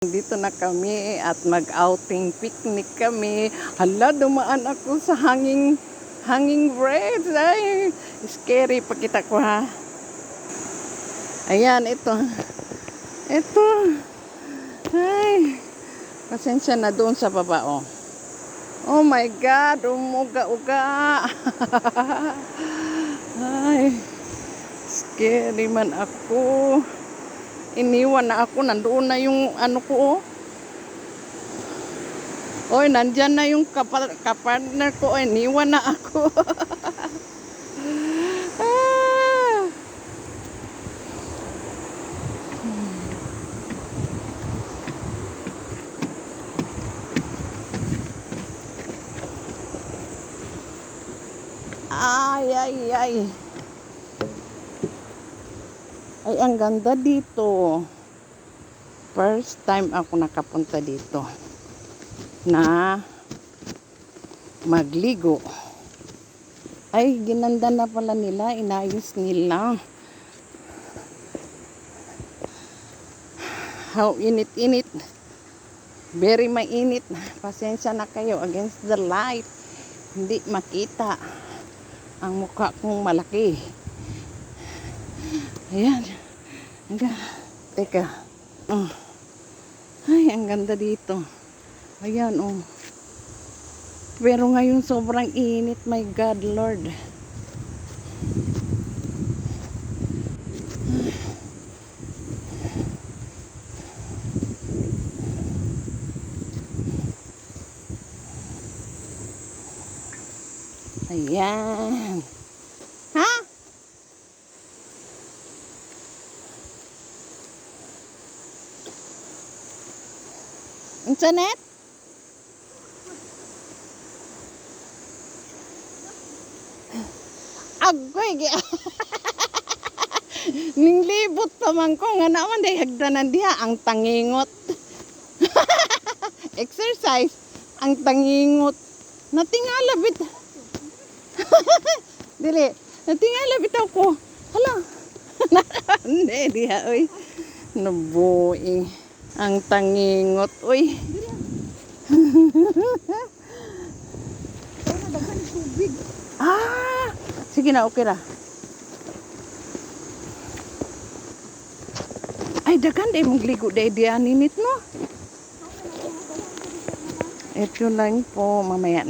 Dito na kami at mag-outing picnic kami. Hala, dumaan ako sa hanging bridge. Ay, scary. Pakita ko ha. Ayan, ito. Ito. Ay, pasensya na doon sa baba, oh. Oh my God, umuga-uga. Ay, scary man ako. Iniwan na ako, nandoon na yung ano ko, oh. Oy, nandyan na yung kapartner ko, oy, iniwan na ako. Ah. Ay, ay, ay. Ay, ang ganda dito. First time ako nakapunta dito na magligo. Ay, ginanda na pala nila. Inayos nila. How init-init. Very mainit. Pasensya na kayo against the light. Hindi makita ang mukha kong malaki. Ayan. Teka. Oh. Ay, ang ganda dito. Ayan, oh. Pero ngayon sobrang init. My God, Lord. Ayan. Ha? Internet? Agoy, ninglibot pa man ko nga naman day hagdanan diha ang tangingot. Exercise ang tangingot. Natingala bit. Dili, natingala bitaw ko. Hala. Hindi diha oy. Nabuing ang tangingot oy. Ah, sige na, okay ra. Ay, dagan day mong ligo day diyan ninit no. Ito lang po, mamaya na.